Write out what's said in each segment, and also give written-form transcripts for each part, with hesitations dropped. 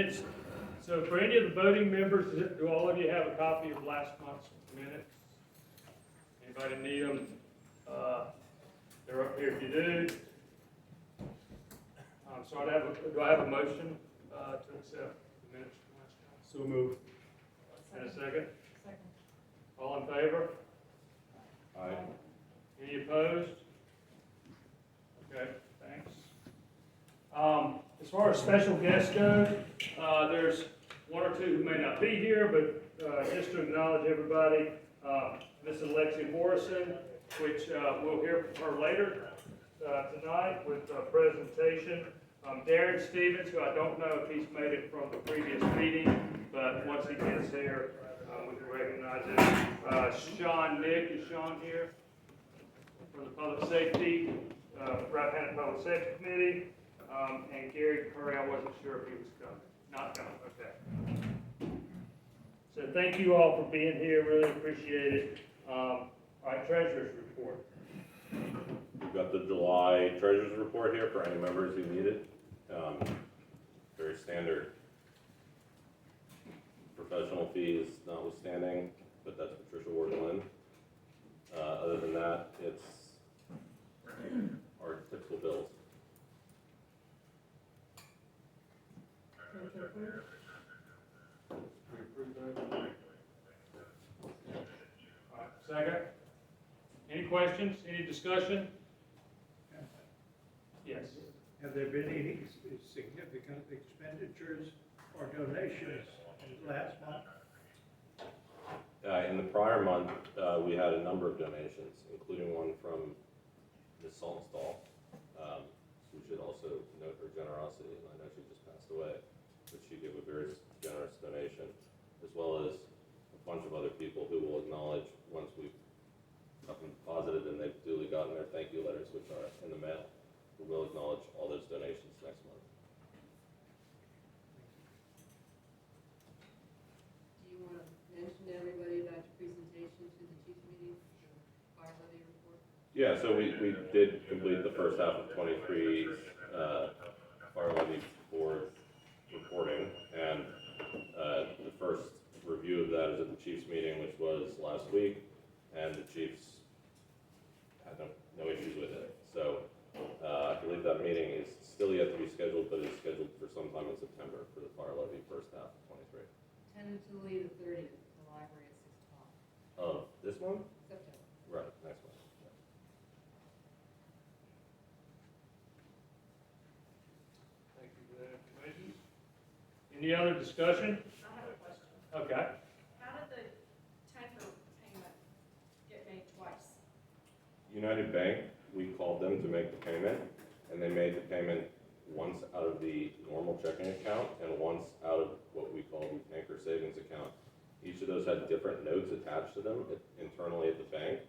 minutes. So for any of the voting members, do all of you have a copy of last month's minutes? Anybody need them? They're up here if you do. So do I have a motion to accept the minutes from last month? So move. And a second? Second. All in favor? Aye. Any opposed? Okay, thanks. As far as special guests go, there's one or two who may not be here, but just to acknowledge everybody, Miss Alexia Morrison, which we'll hear from her later tonight with a presentation. Darren Stevens, who I don't know if he's made it from the previous meeting, but once he gets here, we can recognize him. Sean Nick, is Sean here? From the Public Safety, Rappahannock Public Safety Committee, and Gary Curry, I wasn't sure if he was coming. Not coming, okay. So thank you all for being here, really appreciate it. All right, Treasurer's Report. We've got the July Treasurer's Report here for any members who need it. Very standard. Professional fees notwithstanding, but that's Patricia Ward-Lynn. Other than that, it's our typical bills. All right, second. Any questions, any discussion? Yes. Have there been any significant expenditures or donations in the last month? In the prior month, we had a number of donations, including one from Ms. Saltonstall. We should also note her generosity, and I know she just passed away, but she gave a very generous donation, as well as a bunch of other people who will acknowledge once we've got them deposited and they've duly gotten their thank you letters, which are in the mail. We will acknowledge all those donations next month. Do you want to mention to everybody about your presentation to the chief meeting, fire levy report? Yeah, so we did complete the first half of 23's fire levy board reporting, and the first review of that is at the chief's meeting, which was last week, and the chiefs had no issues with it. So I believe that meeting is still yet to be scheduled, but is scheduled for sometime in September for the fire levy first half of 23. Tentatively the 30th, at the library at 6 o'clock, Of this one? September. Right, next one. Yeah. Thank you for that information. Any other discussion? I have a question. Okay. How did the tanker payment get made twice? United Bank, we called them to make the payment, and they made the payment once out of the normal checking account and once out of what we call the tanker savings account. Each of those had different notes attached to them internally at the bank.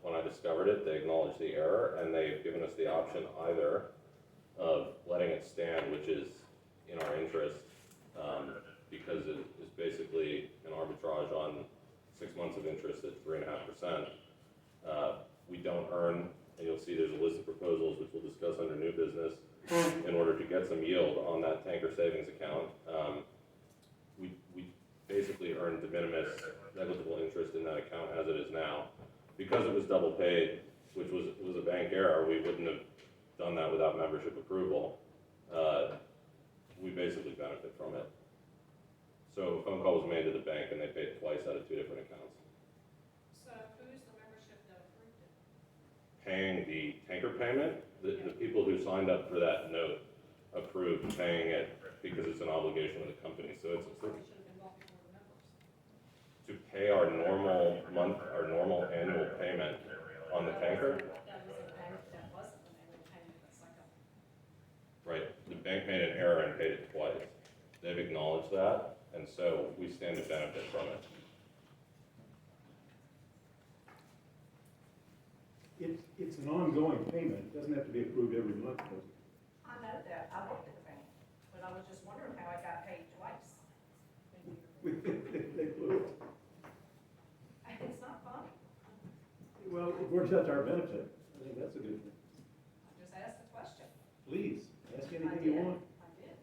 When I discovered it, they acknowledged the error, and they've given us the option either of letting it stand, which is in our interest, because it is basically an arbitrage on 6 months of interest at 3.5%. We don't earn, and you'll see there's a list of proposals which we'll discuss under new business in order to get some yield on that tanker savings account. We basically earn de minimis negligible interest in that account as it is now. Because it was double paid, which was a bank error, we wouldn't have done that without membership approval. We basically benefit from it. So a phone call was made to the bank and they paid twice out of 2 different accounts. So who's the membership that approved it? Paying the tanker payment, the people who signed up for that note approved paying it because it's an obligation of the company. So it's It should have been bought before the members. to pay our normal annual payment on the tanker. That was a bank that wasn't when they were paying the second. Right, the bank made an error and paid it twice. They've acknowledged that, and so we stand to benefit from it. It's an ongoing payment, it doesn't have to be approved every month, does it? I know that, I worked at the bank, but I was just wondering how I got paid twice. They blew it. It's not funny. Well, it works out to our benefit, I think that's a good thing. I just asked the question. Please, ask I anything did. you want. I did.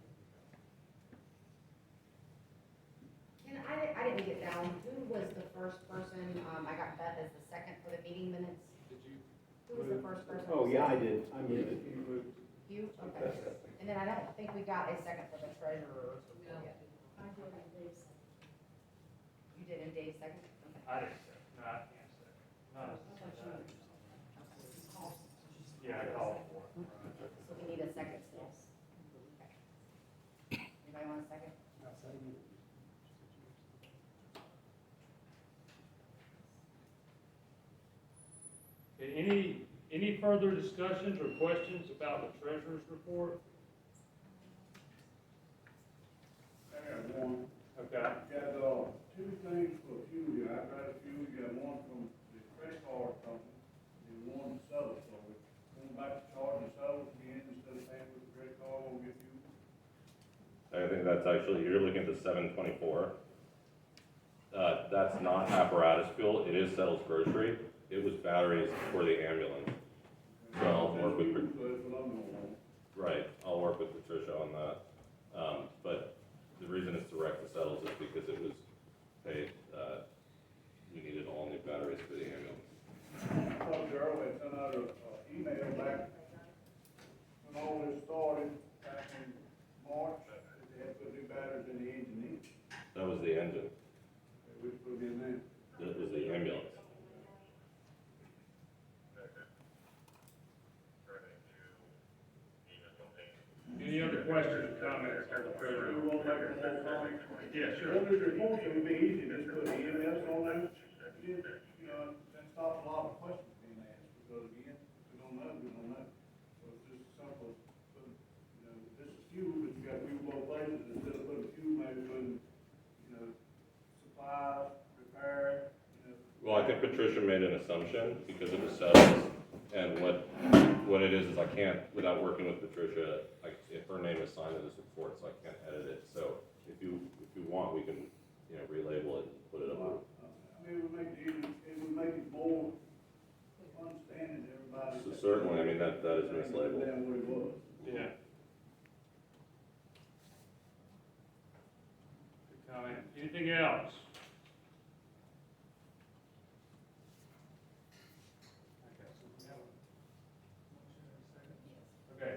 did, I moved it. You, okay. And then I don't think we got a second for the treasurer's No. report yet. I did it, Dave said. You did in Dave's second? Okay. I didn't say, no, I can't say. No. Yeah, I called for it. So we need a second still. Okay. Anybody want a second? Okay, any further discussions or questions about the treasurer's report? I got one. Okay. Got, two things for fuel, here. I got a fuel, you got one from the credit card company, and one seller, so we're going back to charging sellers again instead of paying with the credit card, we'll get fuel. I think that's actually, you're looking at the 724. That's not apparatus fuel, it is Settles Grocery. It was batteries for the ambulance. So I'll work with, So that's what I'm going on. right, I'll work with Patricia on that. But the reason it's direct to Settles is because it was paid, we needed all new batteries for the ambulance. I thought Gerald had sent out an email back when all this started, back in March, that they had put new batteries in the engine, That was the engine, which put in there. that was the ambulance. Any other questions or comments on the treasurer? We won't make a more comment. Yeah, sure. Well, there's reports, it would be easy to just put the EMS on there, you know, and stop a lot of questions being asked, because again, we don't know, So it's just simple, but, you know, this is fuel, but you got fuel both places, instead of putting fuel, maybe putting, you know, supplies, repair, you know. Well, I think Patricia made an assumption because it was Settles. And what it is I can't, without working with Patricia, if her name is signed in this report, so I can't edit it. So if you want, we can, relabel it and put it up. I mean, it would make it more understanding to everybody. So certainly, I mean, that is mislabeled. Than what it was. Yeah. Good comment. Anything else? Okay,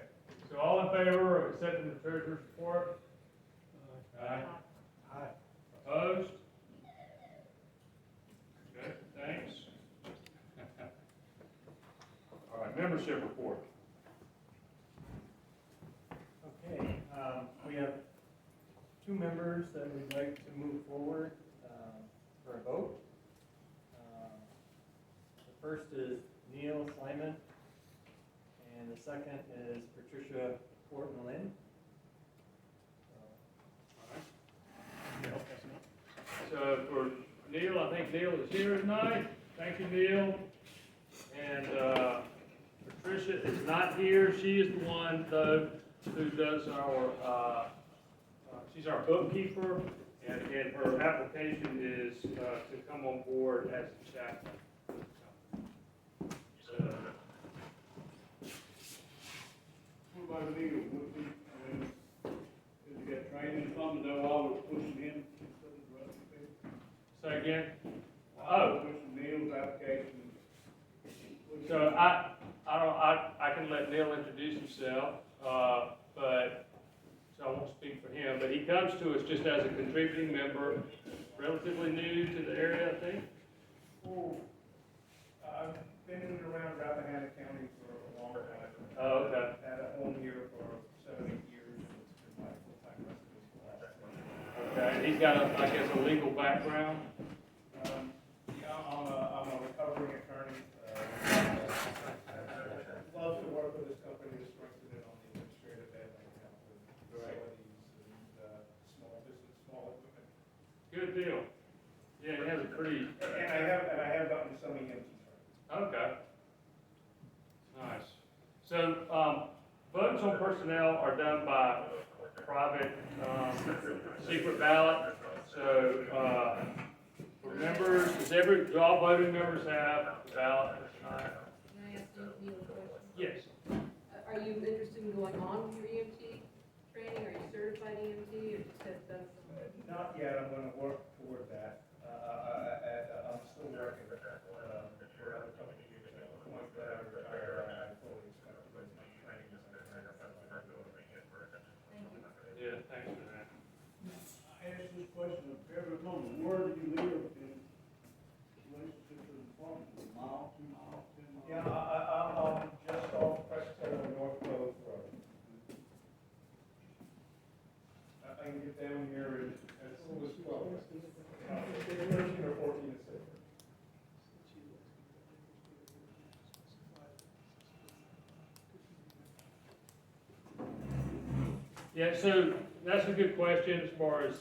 so all in favor of accepting the treasurer's report? Aye. Opposed? Okay, thanks. All right, membership report. Okay, we have two members that we'd like to move forward for a vote. The first is Neil Slyman, and the second is Patricia Portman. So for Neil, I think Neil is here tonight. Thank you, Neil. And Patricia is not here. She is the one, though, who does our, she's our bookkeeper. And again, her application is to come on board as a chaplain. So, What about Neil? Did you get training from him, though, I was pushing him instead of the rest of the people? say again? I was pushing Neil's application. So I can let Neil introduce himself, but, so I won't speak for him, but he comes to us just as a contributing member, relatively new to the area, I think. Oh, I've been in and around Rappahannock County for a long time. Oh, okay. Had a home here for 7, 8 years, and it's been my full-time residence for the last 10 years. Okay, and he's got, I guess, a legal background. Yeah, I'm a recovering attorney. Love to work with this company to strengthen it on the administrative end, like help with facilities and small business, small equipment. Good deal. Yeah, he has a pretty, And I have gotten some EMT training. okay. Nice. So, votes on personnel are done by private, secret ballot. So, for members, do all voting members have the ballot tonight? Can I ask Neil a question? Yes. Are you interested in going on with your EMT training? Are you certified EMT or just have done some? Not yet, I'm gonna work toward that. I'm still working, for another couple of years, at the point that I retire, I fully expect thanks for that. I asked this question of every moment, where do you live in relationship to the farm? A mile, 2 miles, 10 miles? Yeah, I'm just off Preston on North Cove Road. I can get down here as soon as 12. 13 or 14 is safer. Yeah, so that's a good question as far as,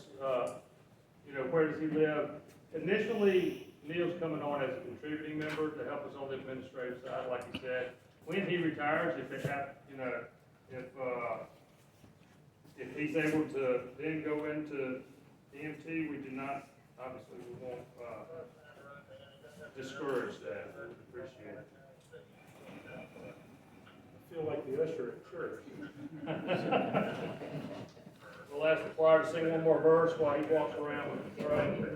where does he live? Initially, Neil's coming on as a contributing member to help us on the administrative side, like you said. When he retires, if it if he's able to then go into EMT, we do not, obviously, we won't, discourage that. We would appreciate it. I feel like the usher at church. We'll ask the choir to sing one more verse while he walks around with the throne.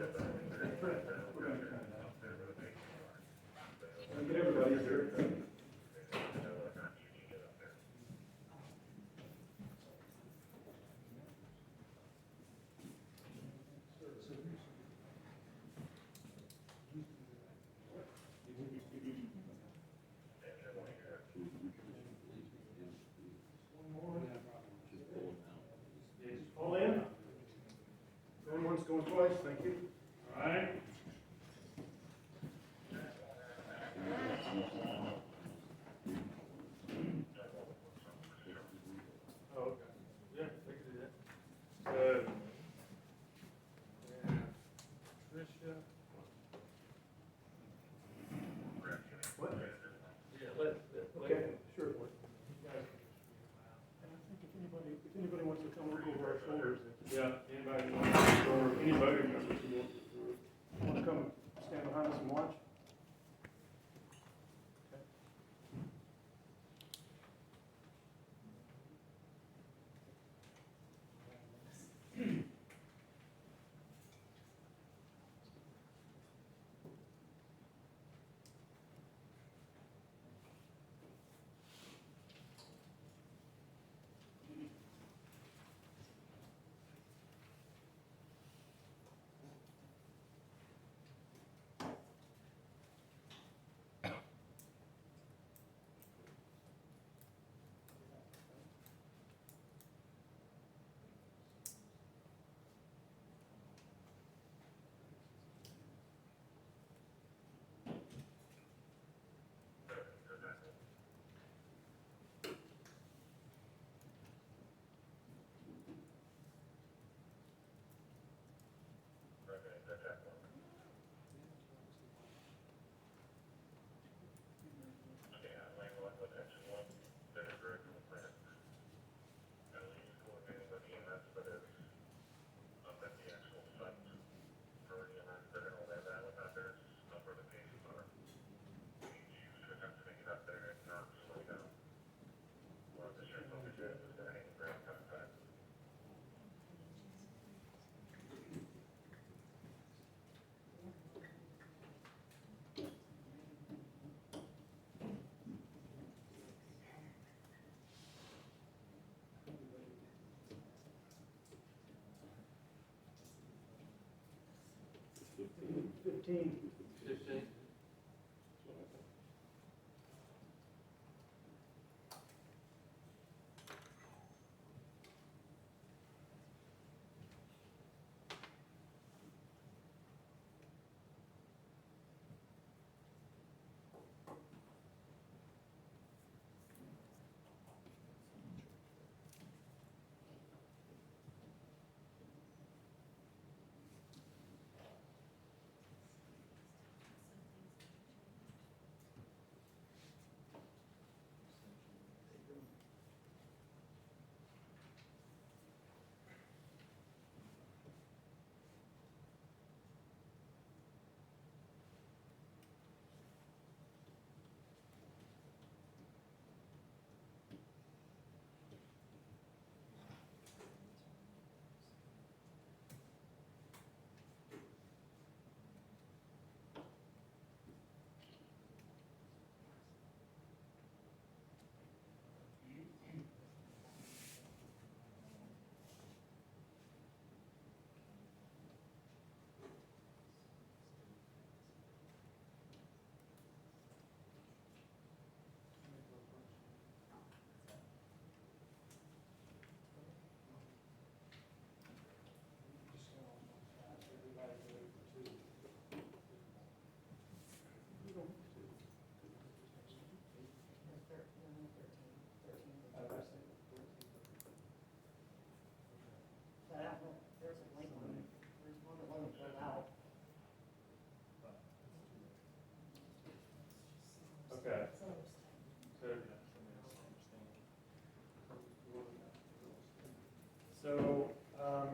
Get everybody here. All in? Going once, going twice, thank you. All right? Oh, okay. Yeah, they can do that. So, yeah, Tricia. What? Yeah, let. Okay, sure. And I think if anybody wants to come look over our shoulders, Yeah, anybody want, or any voting members who want to. want to come stand behind us and watch? Fifteen. 15.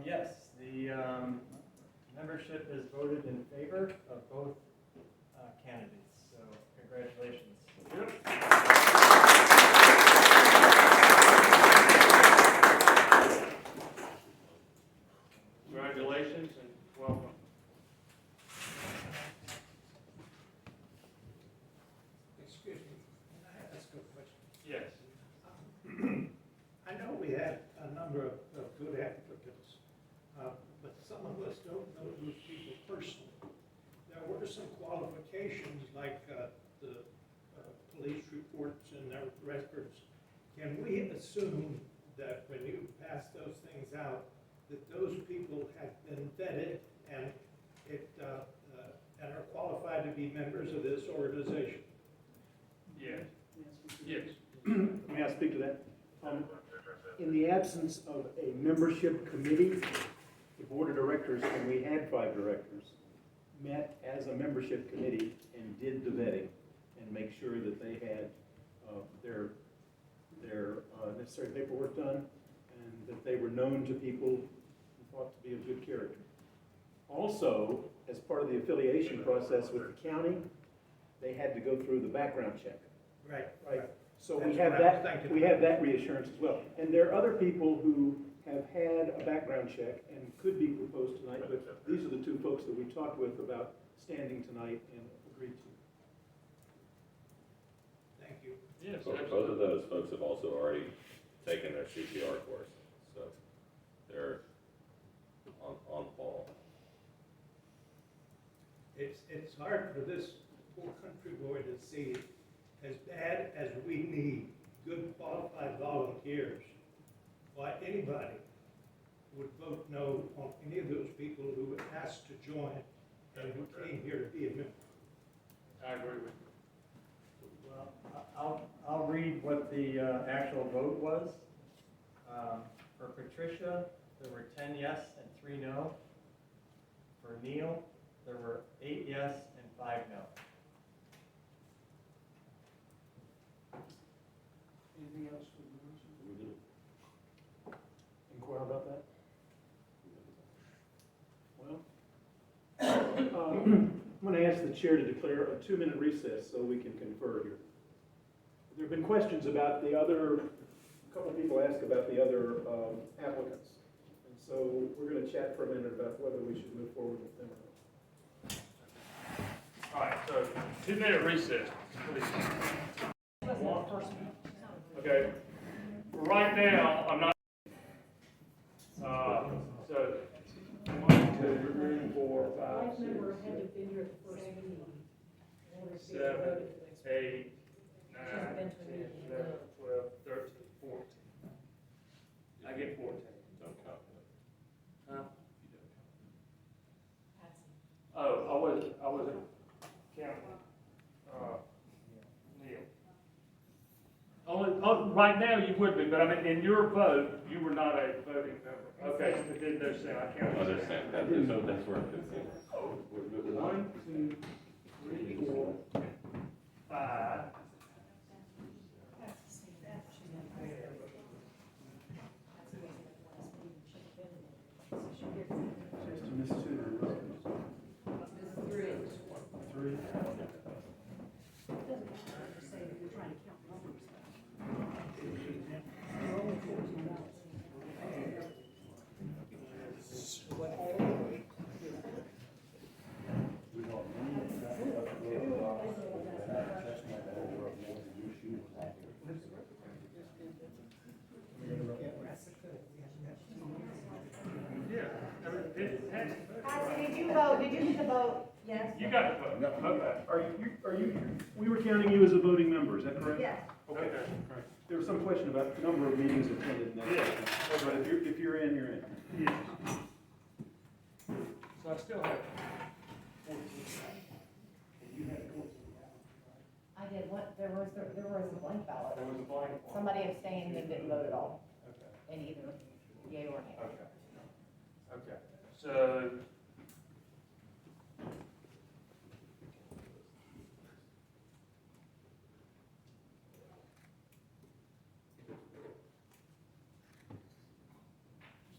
Yes, the membership is voted in favor of both candidates, so congratulations. Congratulations and welcome. Excuse me, can I ask a question? Yes. I know we had a number of good applicants, but some of us don't know those people personally. There were some qualifications like the police reports and their records. Can we assume that when you pass those things out, that those people have been vetted and and are qualified to be members of this organization? Yes. Yes. May I speak to that? In the absence of a membership committee, the board of directors, and we had 5 directors, met as a membership committee and did the vetting and make sure that they had their necessary paperwork done and that they were known to people who thought to be of good character. Also, as part of the affiliation process with the county, they had to go through the background check. Right. Right. So That's we have what I was that, thinking. we have that reassurance as well. And there are other people who have had a background check and could be proposed tonight, but these are the 2 folks that we talked with about standing tonight and agreed to. Thank you. Yes, Both of absolutely. those folks have also already taken their CPR course, so they're on ball. It's hard for this poor country boy to see, as bad as we need good qualified volunteers, why anybody would vote no on any of those people who were asked to join and who came here to be a member. I agree with you. Well, I'll read what the actual vote was. For Patricia, there were 10 yes and 3 no. For Neil, there were 8 yes and 5 no. Anything else? Inquire about that? Well, I'm going to ask the chair to declare a 2-minute recess so we can confer here. There have been questions about the other, a couple of people asked about the other applicants. And so we're going to chat for a minute about whether we should move forward with them or not. All right, so 2-minute recess, please. Okay, for right now, I'm not, so, 1, 2, 3, 4, 5, 6, 7, 8, 9, 10, 11, 12, 13, 14. I get 14. Don't count. Huh? Oh, I wasn't counting, Neil. Right now you would be, but I mean, in your vote, you were not a voting member. Okay, so then there's, I counted. Understand, that's where I'm confused. 1, 2, 3, 4, 5. Just to miss 2. This is 3. 3. Yeah, I mean, it has to vote. Patsy, did you vote, did you get the vote? Yes? You got the vote, okay. Are you, we were counting you as a voting member, is that correct? Yes. Okay, all right. There was some question about the number of meetings attended and that. Yeah. But if you're in, you're in. Yes. So I still have 14. I did, there was a blank ballot. There was a blank one. Somebody abstained and didn't vote at all, Okay. in either yea or nay. Okay. Okay, so.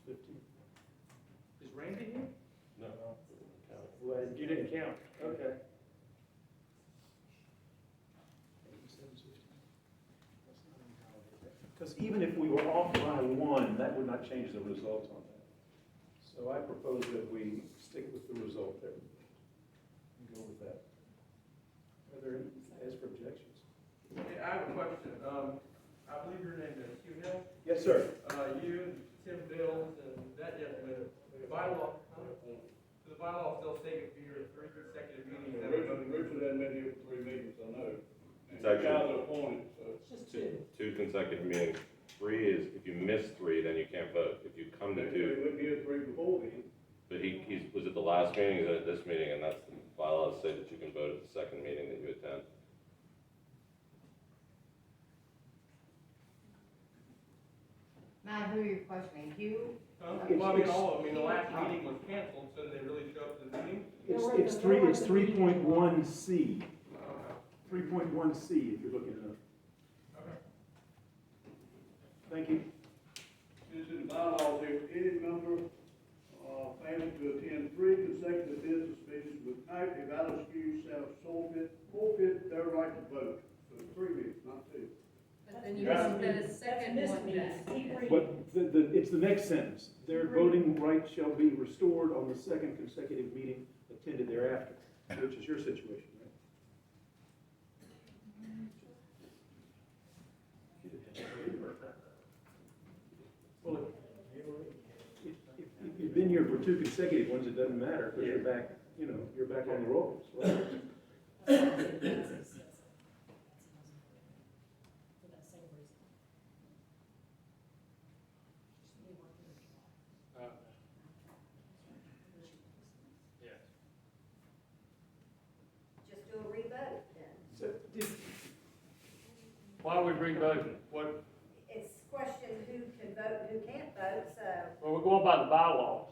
It's 15. not change the result on that. So I propose that we stick with the result there and go with that. Are there any, as for objections? Hey, I have a question. I believe your name is Hugh Hill. Yes, sir. You, Tim Bills, and that gentleman, the bylaw, the bylaw still stating for your 3 consecutive meetings. that we're voting- Richard hasn't been here for 3 meetings, I know. And It's you actually- guys are appointed, so. Two consecutive meetings. 3 is, if you miss 3, then you can't vote. If you come to Maybe 2, we wouldn't be here 3 before then. but he was at the last meeting, he's at this meeting, and that's the bylaws say that you can vote at the second meeting that you attend. Matt, who are you questioning? Hugh? Well, I mean, all of them. I mean, the last meeting was canceled, so did they really show up to the meeting? It's 3.1C. Okay. 3.1C if you're looking it up. Okay. Thank you. Since in the bylaws, if any member, failing to attend 3 consecutive business meetings without a valid excuse shall forfeit their right to vote. So 3 meetings, not 2. But then you have that second one back. But it's the next sentence. Their voting right shall be restored on the second consecutive meeting attended thereafter, which is your situation, right? Well, if you've been here for 2 consecutive ones, it doesn't matter, because you're back, you're back on the rolls. Right? Just do a revote then. So, Why are we re-voting? What, It's question who can vote and who can't vote, so well, we're going by the bylaws.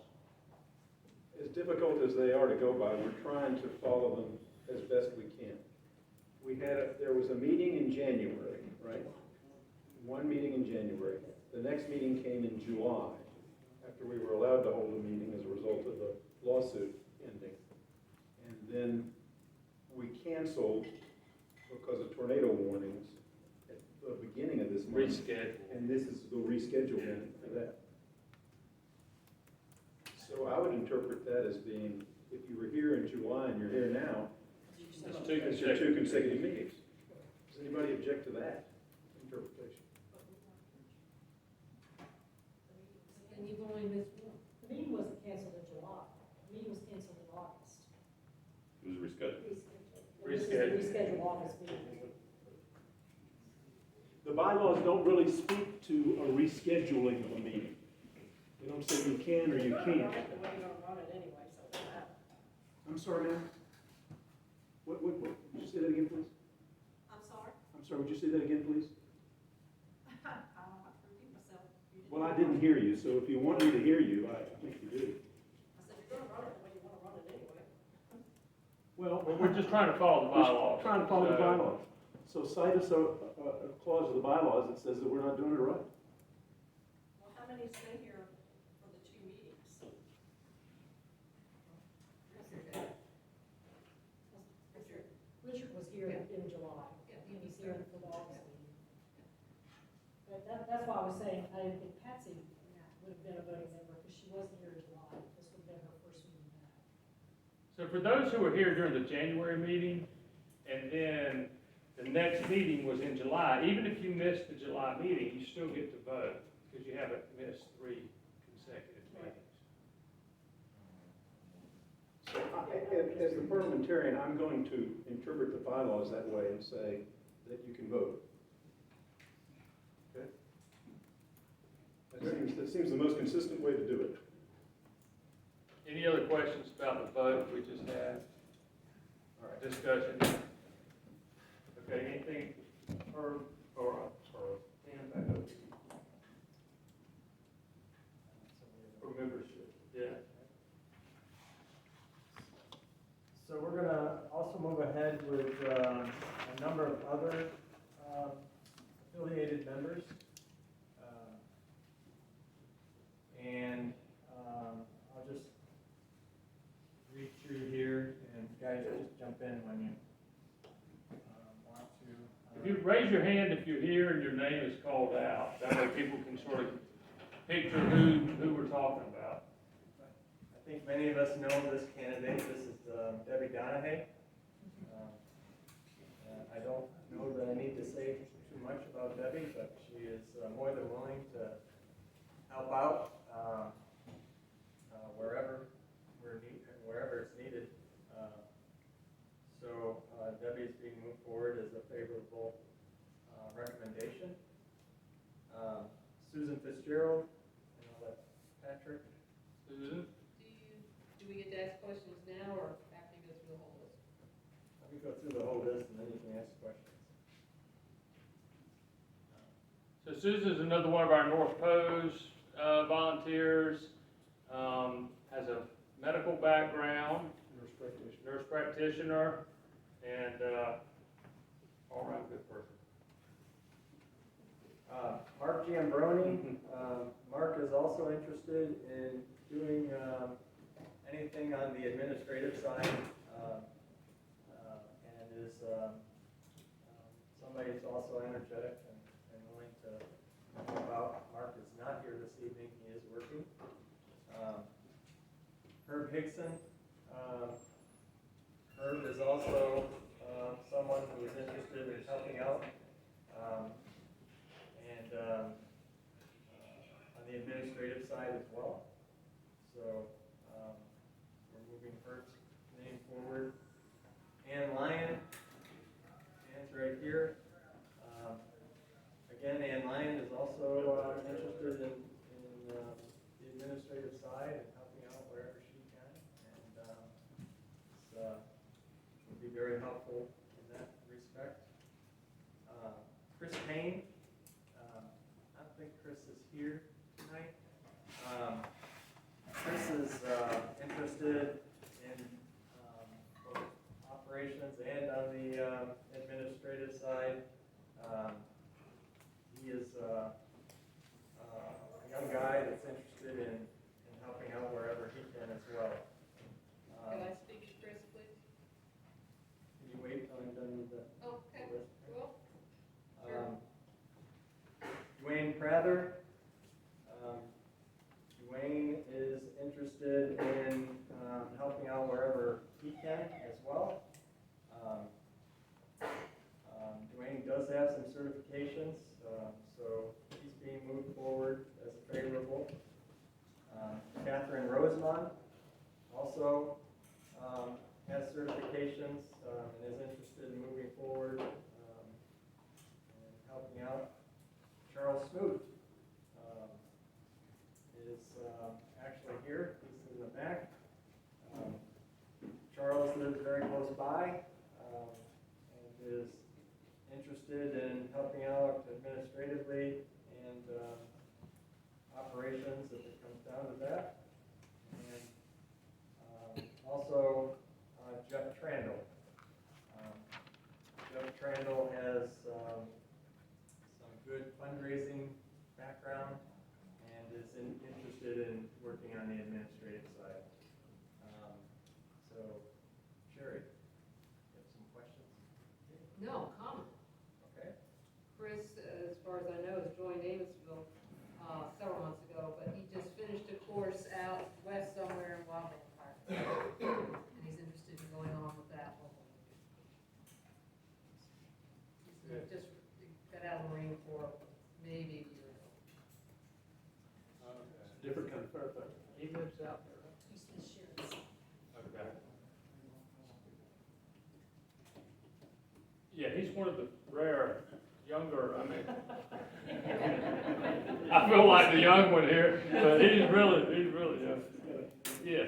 as difficult as they are to go by, we're trying to follow them as best we can. There was a meeting in January, right? One meeting in January. The next meeting came in July, after we were allowed to hold a meeting as a result of the lawsuit ending. And then we canceled because of tornado warnings at the beginning of this month. Reschedule. And this is the reschedule then for that. So I would interpret that as being, if you were here in July and you're here now, It's 2 it's your 2 consecutive meetings. Does anybody object to that interpretation? And you've only missed one. The meeting wasn't canceled in July, the meeting was canceled in August. It was rescheduled. This is the rescheduled August meeting. The bylaws don't really speak to a rescheduling of a meeting. They don't say you can or you can't. The way you're gonna run it anyway, so it doesn't matter. I'm sorry, ma'am? What, would you say that again, please? I'm sorry? I'm sorry, would you say that again, please? I don't have to repeat myself. You didn't- Well, I didn't hear you, so if you want me to hear you, I think you do. I said, you're gonna run it the way you wanna run it anyway. Well, Well, we're just trying to follow the bylaws. We're trying to follow the So- bylaws. So cite us a clause of the bylaws that says that we're not doing it right. Well, how many stay here for the 2 meetings? Richard was here in July, Yeah. he was here for the August meeting. But that's why I was saying, I didn't think Patsy would have been a voting member, because she wasn't here in July, this would have been her first meeting back. So for those who were here during the January meeting, and then the next meeting was in July, even if you missed the July meeting, you still get to vote, because you haven't missed 3 consecutive meetings. So as the parliamentarian, I'm going to interpret the bylaws that way and say that you can vote. Okay? That seems the most consistent way to do it. Any other questions about the vote we just had? All right. Discussion? Okay, anything, or Dan, back over to you. For membership, yeah. So we're gonna also move ahead with a number of other affiliated members. And I'll just read through here, and guys, just jump in when you want to. If you raise your hand if you're here and your name is called out, that way people can sort of picture who we're talking about. I think many of us know this candidate. This is Debbie Donahue. I don't know that I need to say too much about Debbie, but she is more than willing to help out wherever it's needed. So Debbie's being moved forward as a favorable recommendation. Susan Fitzgerald, and I'll let Patrick. Susan? Do we get to ask questions now or after you go through the whole list? Let me go through the whole list and then you can ask questions. So Susan's another one of our North Pose volunteers, has a medical background, nurse practitioner, and all around good person. Mark Giambroni. Mark is also interested in doing anything on the administrative side, and is somebody who's also energetic and willing to help out. Mark is not here this evening, he is working. Herb Hickson. Herb is also someone who is interested in helping out. On the administrative side as well. So we're moving Hert's name forward. Ann Lyon, Ann's right here. Again, Ann Lyon is also interested in the administrative side and helping out wherever she can, and would be very helpful in that respect. Chris Payne. I don't think Chris is here tonight. Chris is interested in both operations and on the administrative side. He is a young guy that's interested in helping out wherever he can as well. Can I speak to Chris, please? Can you wait till I'm done with the Okay, list? well, Dwayne Prather. Dwayne is interested in helping out wherever he can as well. Dwayne does have some certifications, so he's being moved forward as a favorable. Catherine Rosemont also has certifications and is interested in moving forward and helping out. Charles Smoot is actually here. He's in the back. Charles lives very close by and is interested in helping out administratively and operations if it comes down to that. And also Jeff Trandle. Jeff Trandle has some good fundraising background and is interested in working on the administrative side. So, Sherry, you have some questions? no, comment. Okay. Chris, as far as I know, has joined Davisville several months ago, but he just finished a course out west somewhere in Wildman Park. And he's interested in going on with that one. He just got out of the Marine Corps maybe a year ago. Different kind of firefighter. He lives out there, right? He's the sheriff. Okay. Yeah, he's one of the rare younger, I mean, I feel like the young one here, but he's really young. Yes.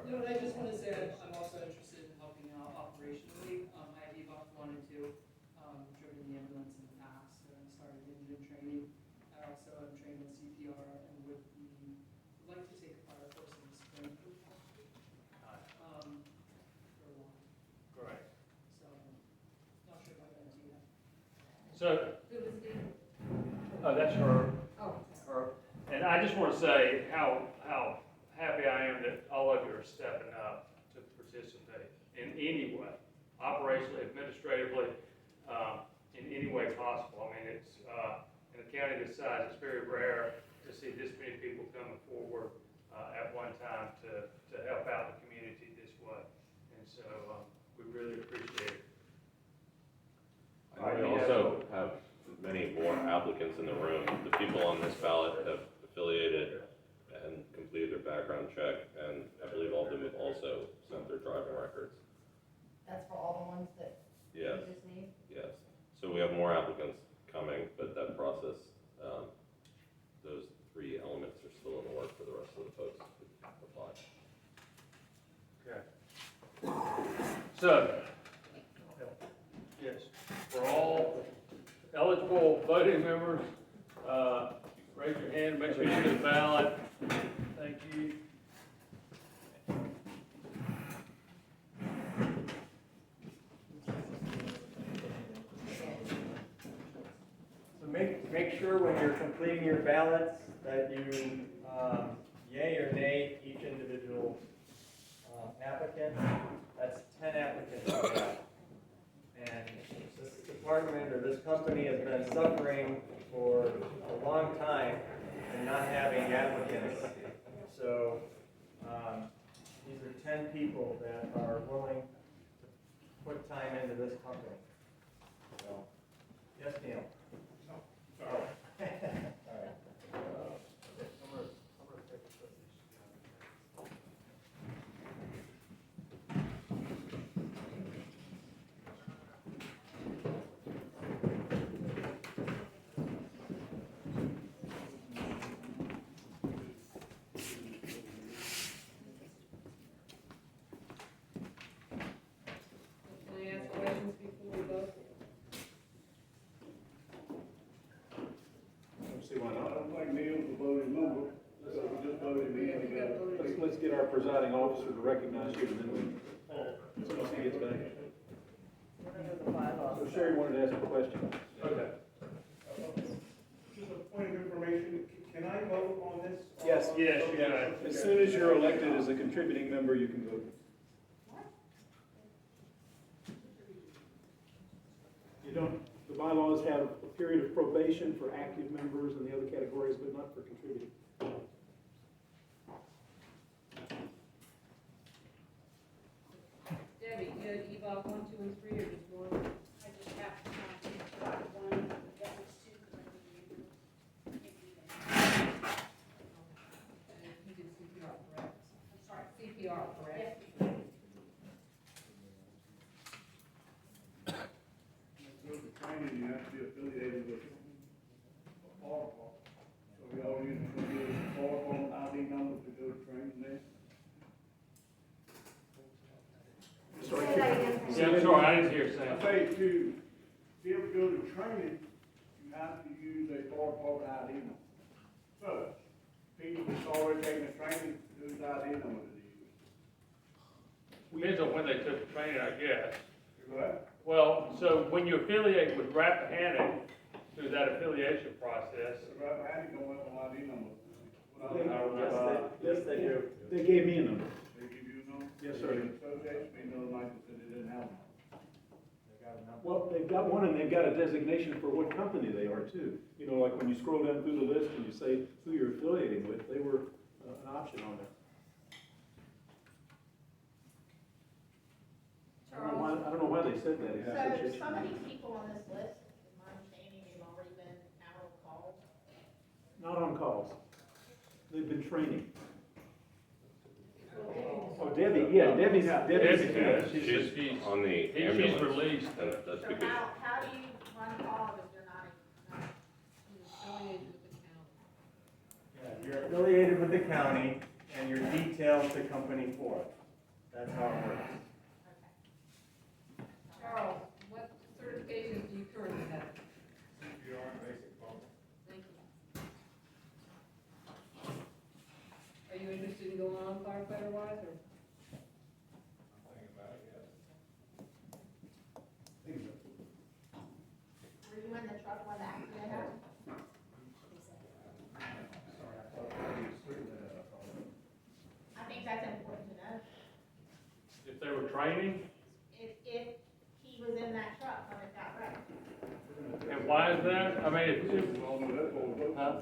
No, but I just want to say I'm also interested in helping out operationally. I have EVOC 1 and 2, driven the ambulance in the past, and started engine training. I also am trained in CPR and would like to take a fire course in the spring. For a while. Great. So, not sure if I've been to yet. So, Who is he? that's her. Oh, Her. And I just want to say how happy I am that all of you are stepping up to participate in any way, operationally, administratively, in any way possible. I mean, it's, in a county this size, it's very rare to to see this many people coming forward, at one time to help out the community this way. And so, we really appreciate it. I know we also have many more applicants in the room. The people on this ballot have affiliated and completed their background check, and I believe all of them have also sent their driving records. That's for all the ones that you Yes, just need? yes. So we have more applicants coming, but that process, those three elements are still in the work for the rest of the folks who applied. Okay. So, yes, for all eligible voting members, raise your hand, make sure you get a ballot. Thank you. So make sure when you're completing your ballots that you, yay or nay each individual applicant. That's 10 applicants we have. And this department or this company has been suffering for a long time and not having applicants. So these are 10 people that are willing to put time into this company. So, yes, Neil? All right. Can I ask questions before we vote? I don't see why I not. don't think Neil's a voting member, so we just voted me in together. Let's get our presiding officer to recognize you, and then we, as soon as he gets back. So Sherry wanted to ask a question. Okay. Just a point of information, can I vote on this? Yes. Yes, you can. As soon as you're elected as a contributing member, you can vote. You don't, the bylaws have a period of probation for active members and the other categories, but not for contributing. Debbie, you had EVOC 1, 2, and 3, or just one? I just have to try one, that was two, because I didn't do that. And you did CPR, correct? I'm sorry. CPR, correct? Yes. Go to training, you have to be affiliated with a bar. So we all use a bar ID number to go to training there. Say that again. Yeah, I'm sorry, I didn't hear I Sam. say to be able to go to training, you have to use a bar ID number. So, people that's already taking the training, whose ID number do they use? Depends on when they took the training, I guess. You what? Well, so when you affiliate with Rappahannock through that affiliation process, Right, I don't have an ID number. Yes, they do. They gave me a number. They give you a number? Yes, sir. Association, me know like they said they didn't have one. Well, they've got one, and they've got a designation for what company they are too. You know, like when you scroll down through the list and you say who you're affiliating with, they were an option on there. I don't know why they said that. So association. some of these people on this list, is my understanding, they've already been out of calls. Not on calls. They've been training. Oh, Debbie, yeah, Debbie's. She's on the she's ambulance. released. And that's So because, how do you run calls if they're not, Affiliated with the county. Yeah, you're affiliated with the county and you're detailed to company 4. That's how it works. Charles, what certifications do you currently have? CPR and basic pump. Thank you. Are you interested in going on firefighter wise, or? I'm thinking about it, yes. were you in the truck when the accident happened? I think that's important to know. If they were training, If he was in that truck when it got wrecked. and why is that? I mean, Well, no, that's what we're voting huh?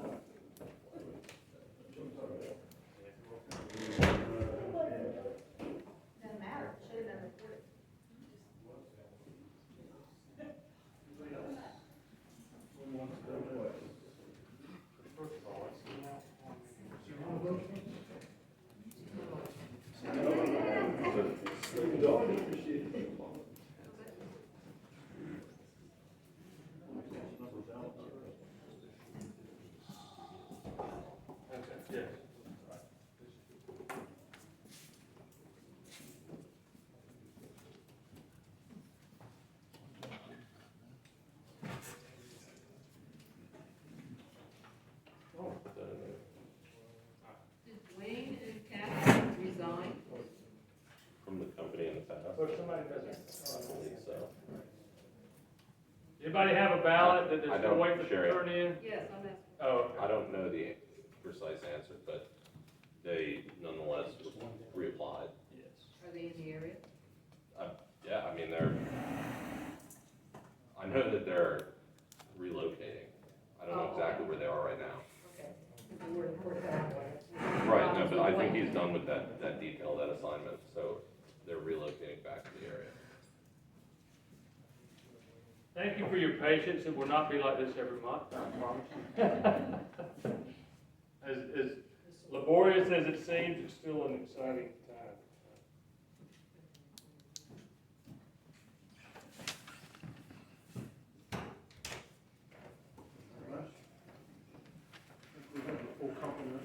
I believe so. Anybody have a ballot that I they're still don't, waiting for Sherry. to turn in? Yes, I'm asking. Oh, I don't know the precise answer, but they nonetheless reapplied. yes. Are they in the area? Yeah, I mean, I know that they're relocating. I don't know exactly where they are right now. Okay. If we were to put that way. Right, no, but I think he's done with that detail, that assignment, so they're relocating back to the area. Thank you for your patience. It will not be like this every month, I promise. As laborious as it seems, it's still an exciting time. We have the full complement.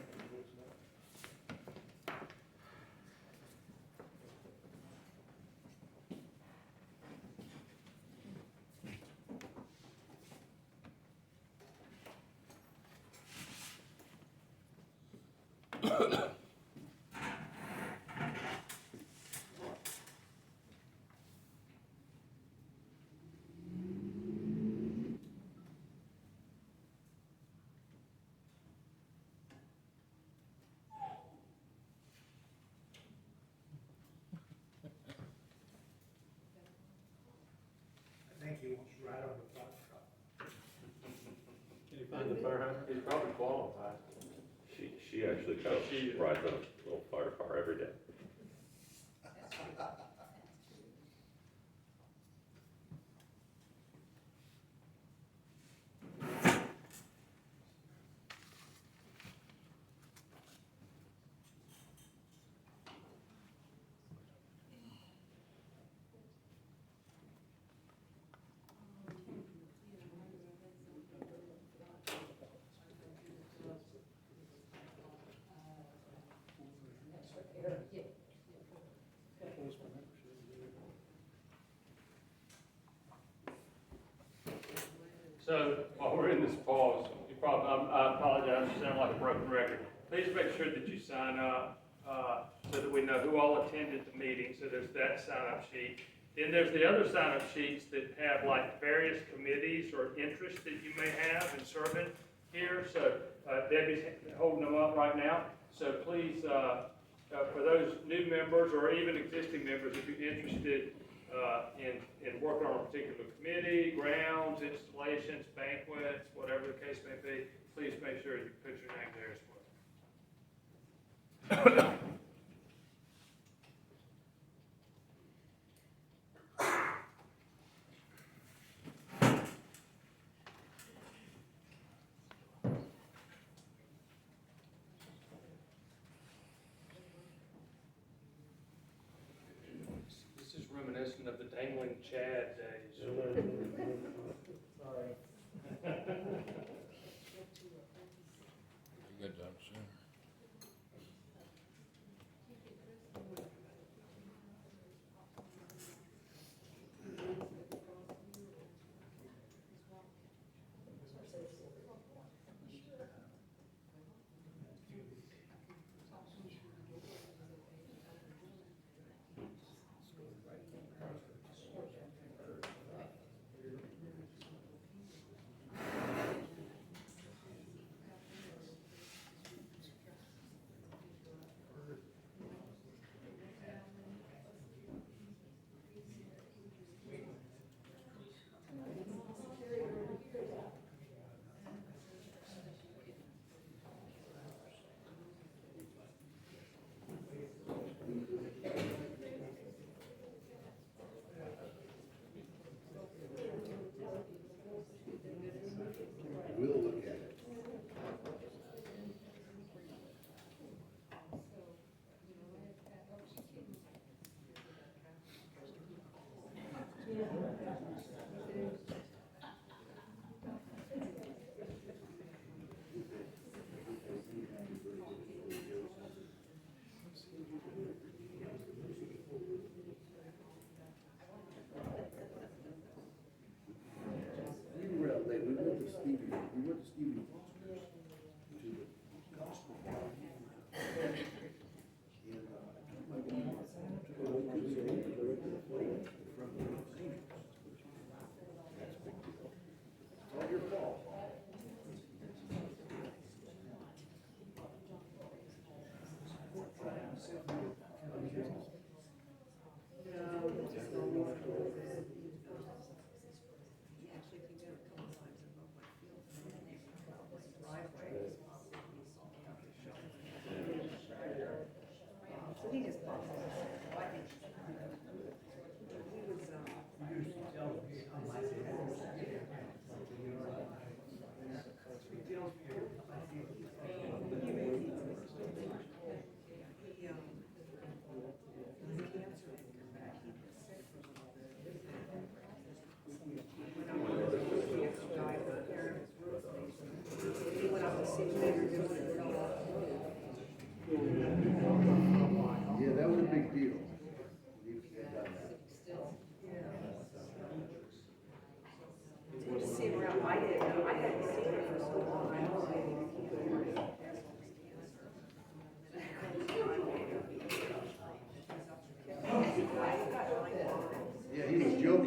I think he wants to ride on the fire truck. Can you find the fire hydrant? He's probably qualified. She actually rides a little fire car every day. So while we're in this pause, you probably, I apologize, I sound like a broken record. Please make sure that you sign up, so that we know who all attended the meeting, so there's that sign-up sheet. Then there's the other sign-up sheets that have like various committees or interests that you may have in serving here. So Debbie's holding them up right now. So please, for those new members or even existing members, if you're interested in working on a particular committee, grounds, installations, banquets, whatever the case may be, please make sure you put your name there as well. This is reminiscent of the dangling Chad days. Sorry. Good job, sir.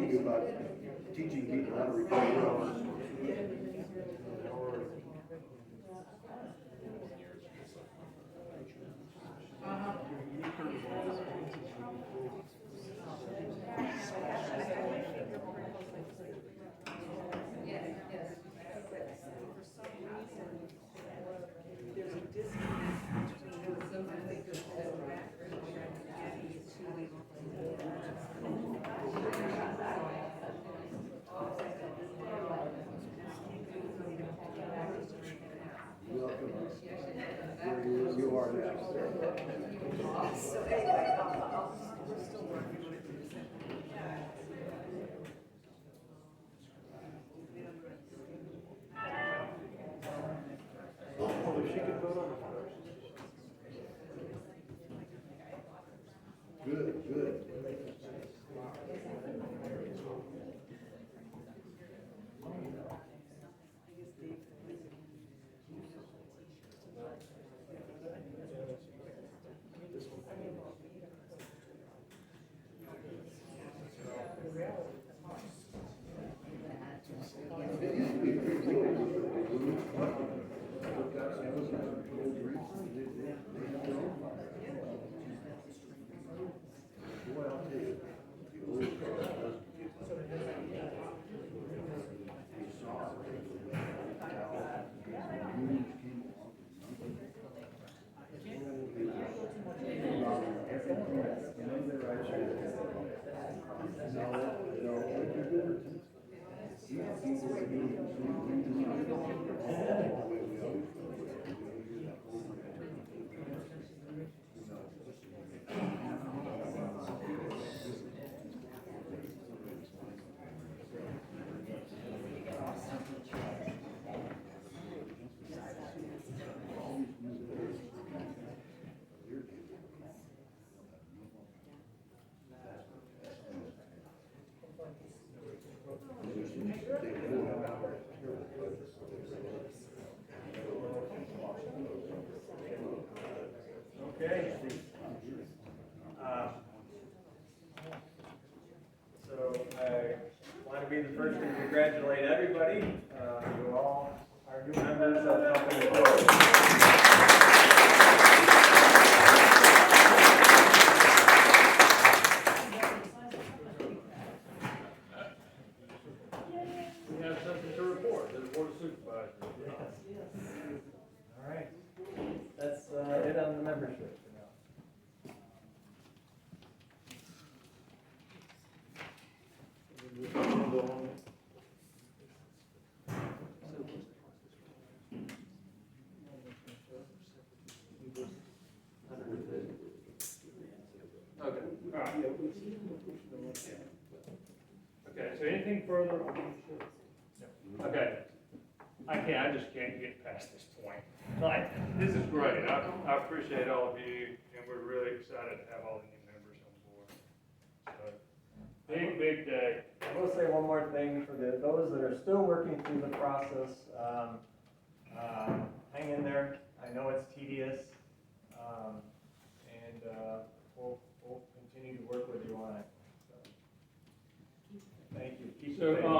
talking about teaching people how to repair wells. You are next. So anyway, Well, if she could vote on it first. Good, good. Okay. So I want to be the first to congratulate everybody, you all are new members of the company board. We have something to report to the Board of Supervisors. All right. That's it on the membership for now. Okay, all right. Okay, so anything further? Okay. I just can't get past this point. Like, this is great. I appreciate all of you, and we're really excited to have all the new members on board. So, big day. I will say one more thing for those that are still working through the process. Hang in there. I know it's tedious, and we'll continue to work with you on it. So, thank you. Keep the faith. So,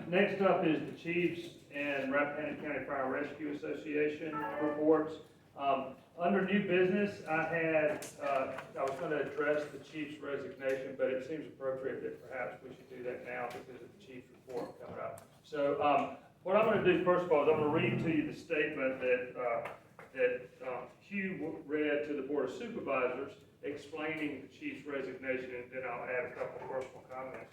next up is the Chiefs and Rappahannock County Fire Rescue Association reports. Under new business, I was going to address the chief's resignation, but it seems appropriate that perhaps we should do that now because of the chief's report coming up. So, what I'm going to do first of all is I'm going to read to you the statement that Hugh read to the Board of Supervisors explaining the chief's resignation, and then I'll add a couple of personal comments.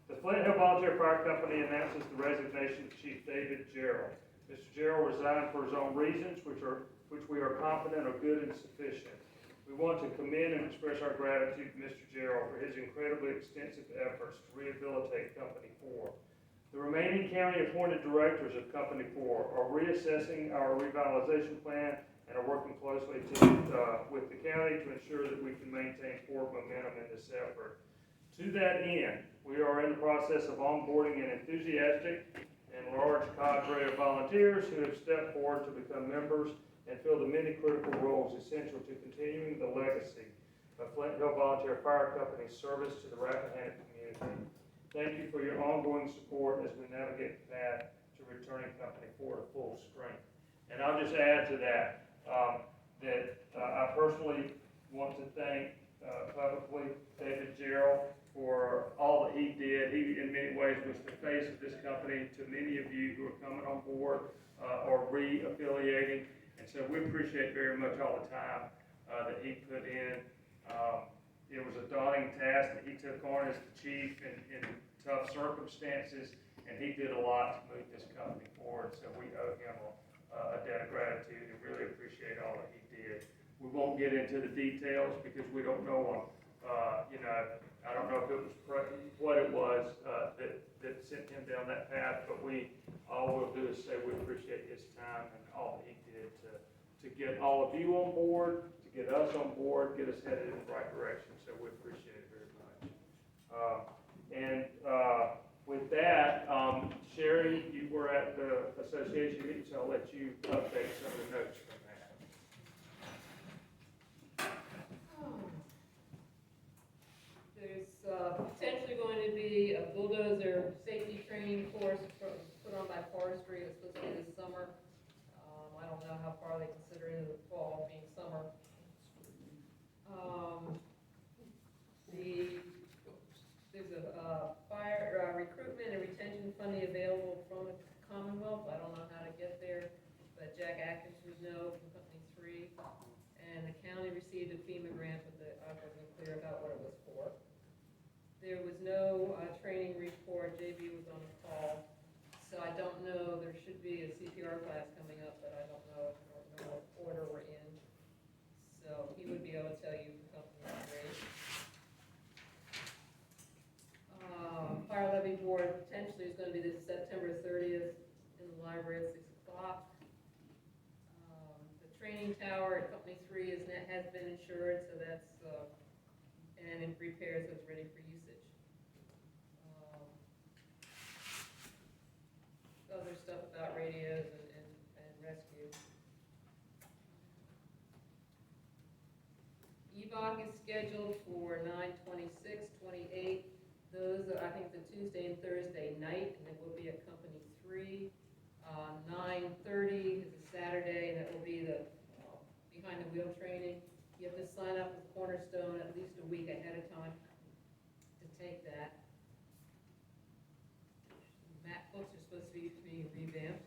The Flint Hill Volunteer Fire Company announces the resignation of Chief David Gerald. Mr. Gerald resigned for his own reasons, which we are confident are good and sufficient. We want to commend and express our gratitude to Mr. Gerald for his incredibly extensive efforts to rehabilitate Company 4. The remaining county-appointed directors of Company 4 are reassessing our revitalization plan and are working closely with the county to ensure that we can maintain forward momentum in this effort. To that end, we are in the process of onboarding an enthusiastic and large cadre of volunteers who have stepped forward to become members and fill the many critical roles essential to continuing the legacy of Flint Hill Volunteer Fire Company's service to the Rappahannock community. Thank you for your ongoing support as we navigate the path to returning company four to full strength. And I'll just add to that, I personally want to thank publicly David Gerald for all that he did. He, in many ways, was the face of this company to many of you who are coming on board or re-affiliating. And so we appreciate very much all the time that he put in. It was a daunting task that he took on as the chief in tough circumstances, and he did a lot to move this company forward. So we owe him a debt of gratitude and really appreciate all that he did. We won't get into the details because we don't know him. I don't know if it was what it was that sent him down that path, but all we'll do is say we appreciate his time and all that he did to get all of you on board, to get us on board, get us headed in the right direction. So we appreciate it very much. With that, Sherry, you were at the association meeting, so I'll let you update some of the notes from that. There's potentially going to be a bulldozer safety training course put on by forestry. It's supposed to be this summer. I don't know how far they consider into the fall, being summer. There's a fire recruitment and retention funding available from the Commonwealth. I don't know how to get there, but Jack Atkins would know from Company 3. And the county received a FEMA grant, but I wasn't clear about what it was for. There was no training report. JB was on a call, so I don't know. There should be a CPR class coming up, but I don't know what order we're in. So he would be able to tell you for Company 3. Fire levy board potentially is going to be this September 30th in the library at 6 o'clock. The training tower at Company 3 has been insured, so that's and in repairs, so it's ready for usage. Other stuff about radios and rescue. EVOC is scheduled for 9/26/28. Those are, I think, the Tuesday and Thursday night, and it will be at Company 3. 9:30 is a Saturday, and it will be the behind the wheel training. You have to sign up with Cornerstone at least a week ahead of time to take that. Map books are supposed to be revamped.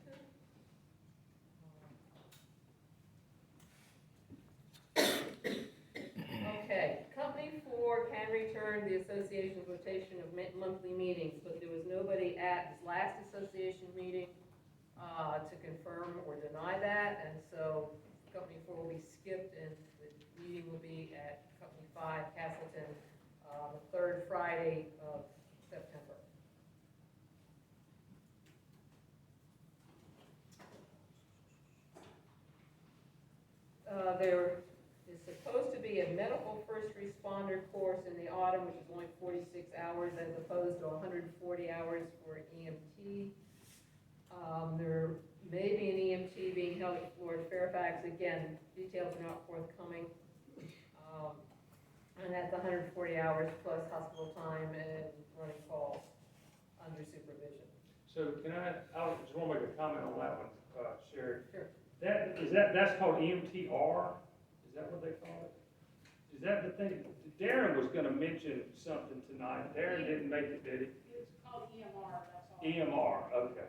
Okay, Company 4 can return the association's rotation of monthly meetings, but there was nobody at this last association meeting to confirm or deny that, and so Company 4 will be skipped, and the meeting will be at Company 5, Castleton, the third Friday of September. There is supposed to be a medical first responder course in the autumn, which is only 46 hours as opposed to 140 hours for EMT. There may be an EMT being held at Florida Fairfax. Again, details are not forthcoming. And that's 140 hours plus hospital time and running calls under supervision. So I just want to make a comment on that one, Sherry. Sure. That's called EMTR? Is that what they call it? Is that the thing? Darren was gonna mention something tonight. Darren didn't make it, did he? It's called EMR, that's all. EMR, okay.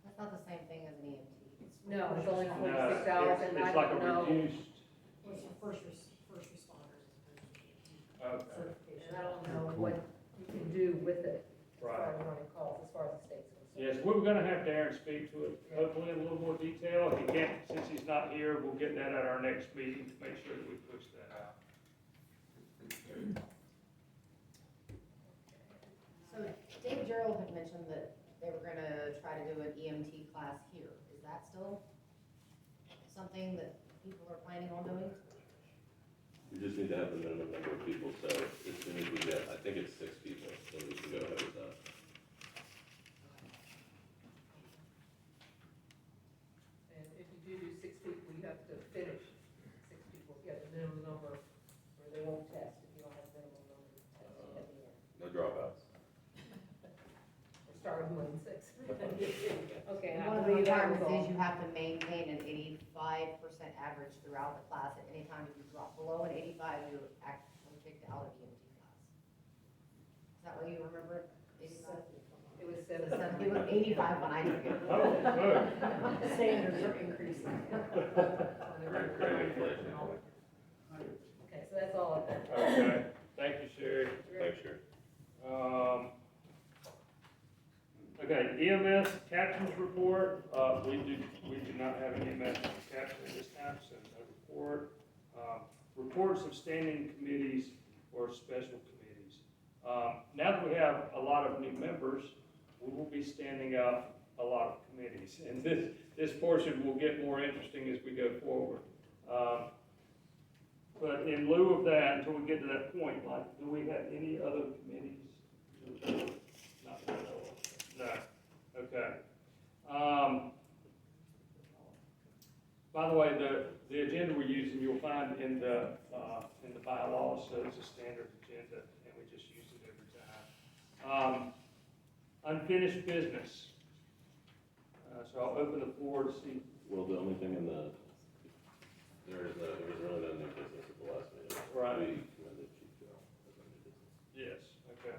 That's not the same thing as an EMT. No, it's only No, 46 hours, and I it's like don't a know. reduced, Well, it's for first responders as opposed to EMT okay, certification. And I don't know what you can do with it as far right. as running calls, as far as the state's concerned. Yes, we were gonna have Darren speak to it, hopefully in a little more detail. If he can't, since he's not here, we'll get that at our next meeting to make sure that we push that out. So Dave Gerald had mentioned that they were gonna try to do an EMT class here. Is that still something that people are planning on doing? We just need to have the minimum number of people, so as soon as we get, I think it's 6 people, then we can go ahead with that. And if you do 6 people, you have to finish 6 people. You have the minimum number requirements was all. is you have to maintain an 85% average throughout the class at any time. If you drop below an 85, you're actually kicked out of EMT class. Is that what you remember? 85? It was It 7. was 85 when I took it. Oh, good. Standards are increasing. Great inflation. Okay, so that's all of that. Okay, thank you, Sherry. Thanks, Sherry. Okay, EMS captain's report, we do not have an EMS captain at this time, so no report. Reports of standing committees or special committees. Now that we have a lot of new members, we will be standing up a lot of committees, and this portion will get more interesting as we go forward. But in lieu of that, until we get to that point, like, do we have any other committees? Not that I know of. No, okay. By the way, the agenda we're using, you'll find in the bylaws, so it's a standard agenda, and we just use it every time. Unfinished business. So I'll open the floor to see. Well, the only thing there was really no new business at the last meeting. Right. We commended Chief Joe as our new business. Yes, okay.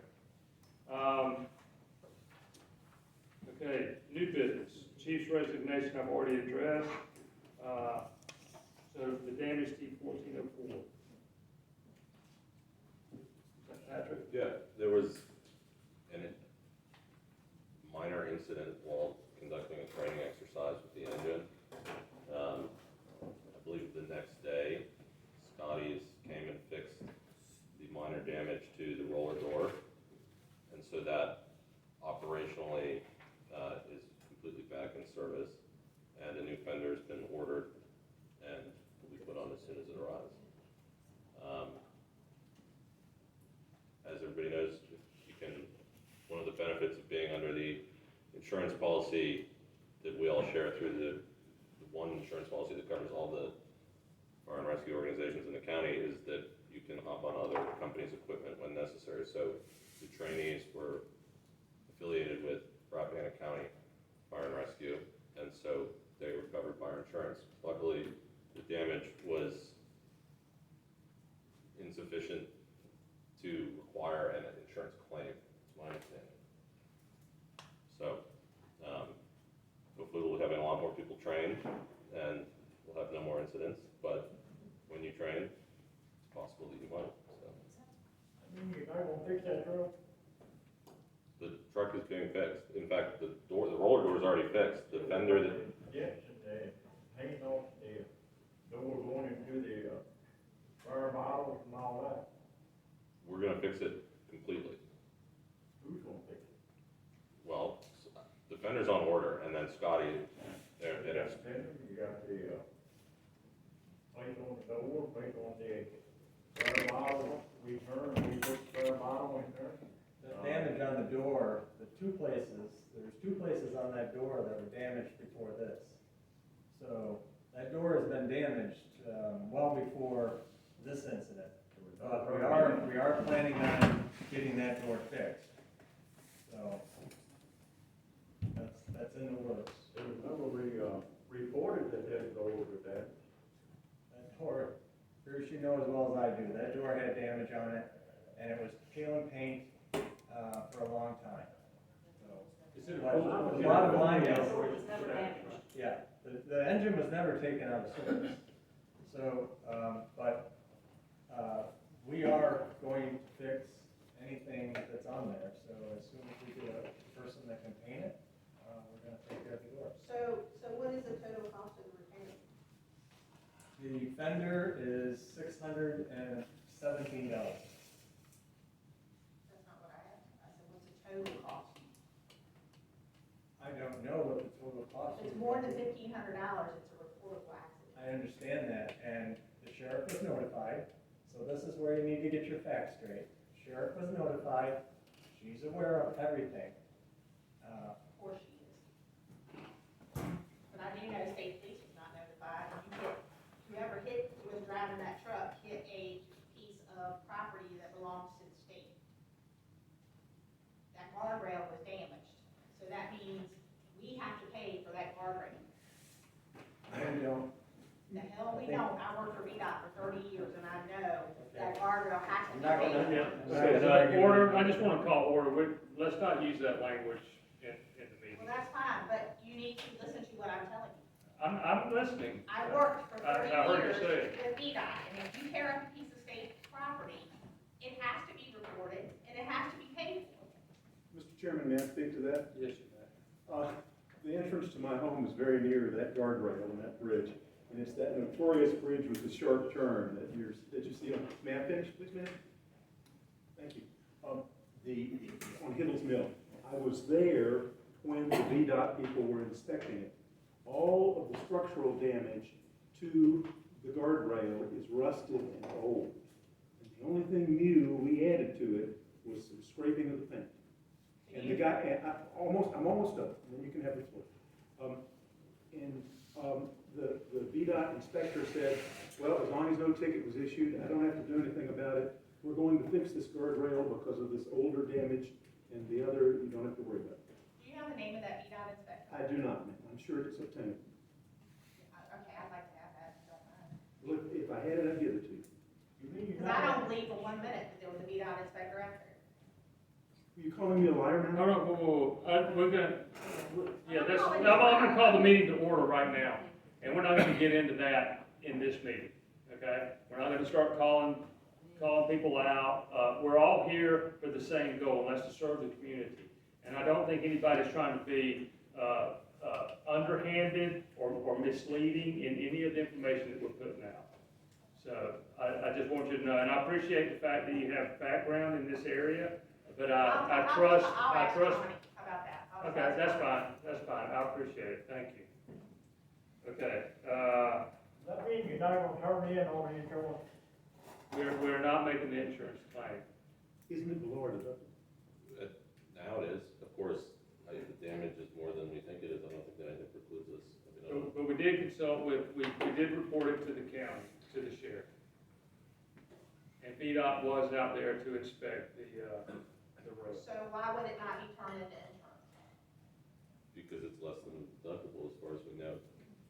Okay, new business. Chief's resignation I've already addressed. So the damage T-1404. Patrick? Yeah, there was a minor incident while conducting a training exercise with the engine. I believe the next day, Scotty's came and fixed the minor damage to the roller door. And so that operationally is completely back in service. And a new fender has been ordered and will be put on as soon as it arrives. As everybody knows, one of the benefits of being under the insurance policy that we all share through the one insurance policy that covers all the fire and rescue organizations in the county is that you can hop on other companies' equipment when necessary. So the trainees were affiliated with Rappahannock County Fire and Rescue, and so they were covered by our insurance. Luckily, the damage was insufficient to require an insurance claim, is my understanding. So, hopefully we'll be having a lot more people trained, and we'll have no more incidents, but when you train, it's possible that you might, so. You're not gonna fix that, Drew? The truck is being fixed. In fact, the roller door is already fixed. The fender that, Yes, and they hanging off the door going into the fire bottles and all that. we're gonna fix it completely. Who's gonna fix it? Well, the fender's on order, and then Scotty, there, You got the fender, you got the plate on the door, plate on the fire bottle, we turn, we put the fire bottle in there. The damage on the door, there's two places on that door that were damaged before this. So that door has been damaged, well before this incident. But we are planning on getting that door fixed. So that's in the works. It was never reported that door was damaged. That door, Bruce, you know as well as I do, that door had damage on it, and it was peeling paint, for a long time. So, a lot of line is, yeah, the engine was never taken out of service. So, we are going to fix anything that's on there, so as soon as we get a person that can paint it, we're gonna take care of the door. So what is the total cost of the repair? The fender is $617. That's not what I asked. I said, what's the total cost? I don't know what the total cost If is. it's more than $1,500, it's a reportable accident. I understand that, and the sheriff was notified, so this is where you need to get your facts straight. Sheriff was notified, she's aware of everything. Of course she is. But I do know state police was not notified. Whoever was driving that truck hit a piece of property that belongs to the state. That guardrail was damaged, so that means we have to pay for that guardrail. The hell, we don't, I worked for VDOT for 30 years, and I know that guardrail has to I'm be not paid. gonna, Yeah, I'm not okay, gonna so argue order, with I you. just wanna call order, let's not use that language in the meeting. Well, that's fine, but you need to listen to what I'm telling you. I'm listening. I worked for I 30 heard you years say it. with VDOT, and if you tear up a piece of state property, it has to be reported, and it has to be paid for. Mr. Chairman, may I speak to that? Yes, you may. The entrance to my home is very near that guardrail and that bridge, and it's that notorious bridge with the sharp turn that you see on, may I finish, please, ma'am? Thank you. On Hiddle's Mill. I was there when the VDOT people were inspecting it. All of the structural damage to the guardrail is rusted and old. And the only thing new we added to it was some scraping of the paint. And the guy, and I'm almost done, and then you can have the floor. The VDOT inspector said, well, as long as no ticket was issued, I don't have to do anything about it. We're going to fix this guardrail because of this older damage, and the other, you don't have to worry about it. Do you know the name of that VDOT inspector? I do not, ma'am. I'm sure it's obtainable. Okay, I'd like to have that, if you don't mind. Well, if I had it, I'd give it to you. Because I don't believe for 1 minute that there was a VDOT inspector out there. Are you calling me a liar now? No, whoa. We're gonna, yeah, I'm gonna call the meeting to order right now, and we're not gonna get into that in this meeting, okay? We're not gonna start calling people out. We're all here for the same goal, and that's to serve the community. And I don't think anybody's trying to be, underhanded or misleading in any of the information that we're putting out. So, I just want you to know, and I appreciate the fact that you have background in this area, but I trust. I'll ask Tony about that. Okay, that's fine, I appreciate it, thank you. Okay, That means you're not gonna turn in on the insurance. we're not making the insurance claim. Isn't it below our deductible? Now it is, of course, if the damage is more than we think it is, I don't think that anything precludes us. I mean, But we did consult with, we did report it to the county, to the sheriff. And VDOT was out there to inspect the road. So why would it not be turned into insurance? because it's less than deductible as far as we know.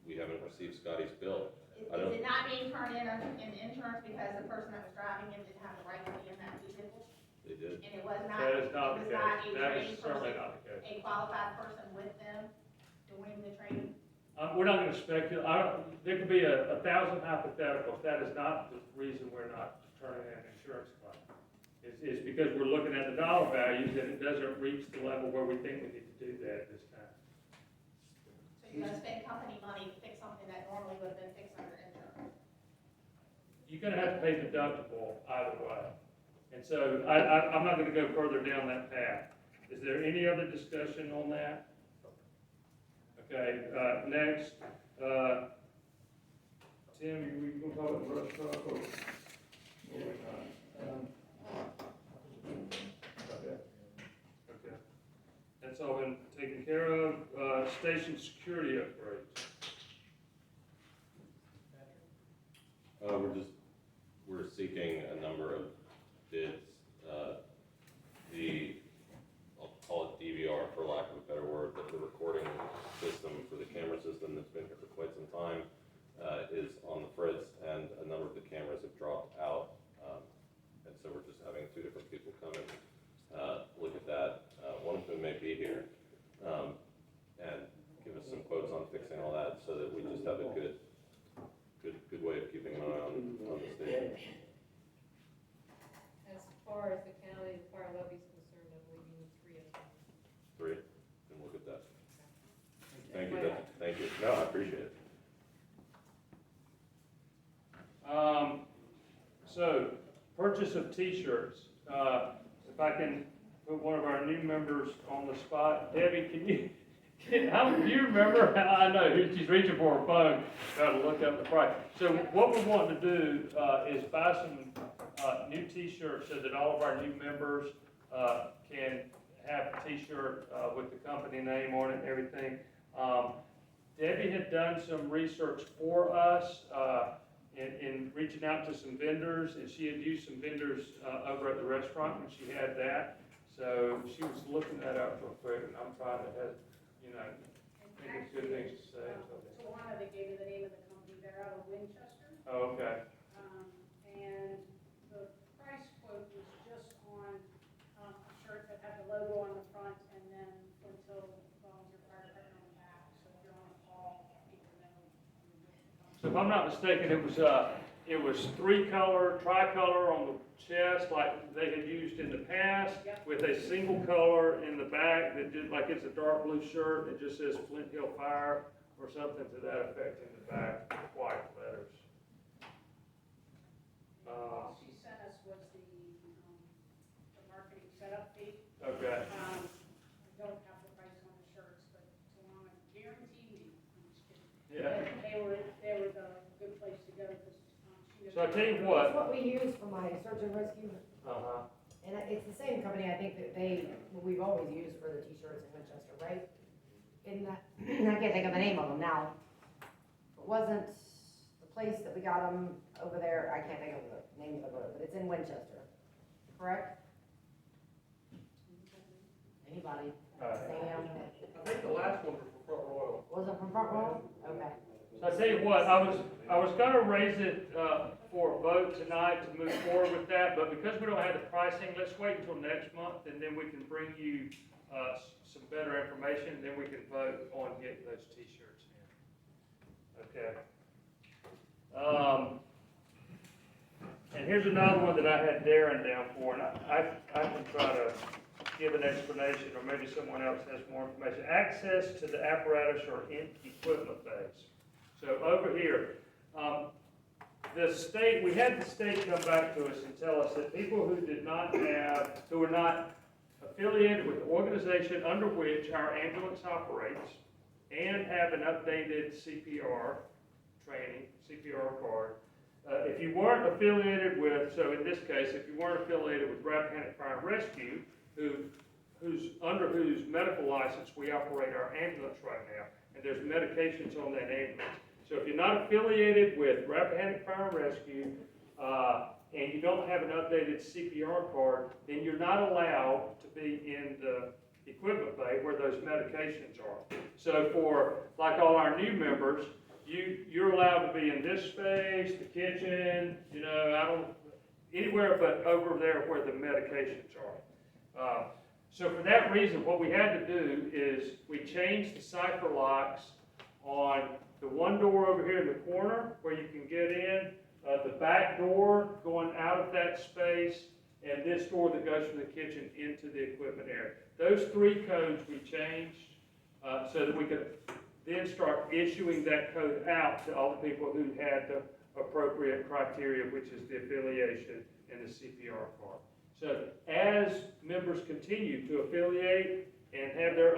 We haven't received Scotty's bill. Is I don't- it not being turned in insurance because the person that was driving it didn't have the right to be in that vehicle? They did. And it was not, That it is not was the not case, a that trained is certainly person, not the case. a qualified person with them doing the training? We're not gonna speculate, there could be a thousand hypotheticals, that is not the reason we're not turning in an insurance claim. It's because we're looking at the dollar values and it doesn't reach the level where we think we need to do that at this time. So you're gonna spend company money to fix something that normally would have been fixed under insurance? You're gonna have to pay deductible either way. And so I'm not gonna go further down that path. Is there any other discussion on that? Okay, next, Tim, we gonna talk about brush truck or? Okay. That's all been taken care of. Station security upgrades. We're seeking a number of bids. I'll call it DVR for lack of a better word, but the recording system for the camera system that's been here for quite some time, is on the fritz, and a number of the cameras have dropped out. And so we're just having two different people come and, look at that, one of whom may be here, and give us some quotes on fixing all that, so that we just have a good way of keeping an eye on the station. As far as the county, the fire levy's concerned, I believe you need 3 of them. 3, and look at that. Thank you, thank you. No, I appreciate it. So, purchase of T-shirts. If I can put one of our new members on the spot, Debbie, do you remember? I know, she's reaching for her phone, trying to look up the price. So what we want to do is buy some new T-shirts so that all of our new members can have a T-shirt with the company name on it and everything. Debbie had done some research for us in reaching out to some vendors, and she had used some vendors over at the restaurant when she had that. So she was looking that up real quick, and I'm trying to have, think it's good things to say. Tawana that gave you the name of the company, they're they're out of Winchester. Oh, okay. And the price quote was just on, a shirt that had the logo on the front and then Flint Hill Volunteer Fire Department on the back, so if you're on a call, people know. So if I'm not mistaken, it was three-color, tricolor on the chest like they had used in the past, Yep. with a single color in the back that did, like it's a dark blue shirt, it just says Flint Hill Fire or something to that effect in the back, with white letters. All she sent us was the marketing setup fee. Okay. I don't have the price on the shirts, but Tawana guaranteed me, I'm just kidding. Yeah. They were the good place to go, because, she. So I tell you That's what. what we use for my search and rescue, Uh-huh. and it's the same company, I think, that we've always used for the t-shirts in Winchester, right? In that, I can't think of the name of them now. It wasn't the place that we got them over there, I can't think of the name of the road, but it's in Winchester, correct? Anybody? Sam? I think the last one was for Front Royal. Was it from Front Royal? Okay. So I tell you what, I was gonna raise it, for a vote tonight to move forward with that, but because we don't have the pricing, let's wait until next month, and then we can bring you, some better information, and then we can vote on getting those t-shirts in. Okay. And here's another one that I had Darren down for, and I can try to give an explanation, or maybe someone else has more information. Access to the apparatus or equipment bays. So over here, the state, we had the state come back to us and tell us that people who were not affiliated with the organization under which our ambulance operates and have an updated CPR training, CPR card, if you weren't affiliated with, so in this case, if you weren't affiliated with Rappahannock Fire and Rescue, under whose medical license we operate our ambulance right now, and there's medications on that ambulance. So if you're not affiliated with Rappahannock Fire and Rescue, and you don't have an updated CPR card, then you're not allowed to be in the equipment bay where those medications are. So for, like all our new members, you're allowed to be in this space, the kitchen, anywhere but over there where the medications are. So for that reason, what we had to do is we changed the cipher locks on the one door over here in the corner where you can get in, the back door going out of that space, and this door that goes from the kitchen into the equipment area. Those three codes we changed so that we could then start issuing that code out to all the people who had the appropriate criteria, which is the affiliation and the CPR card. So as members continue to affiliate and have their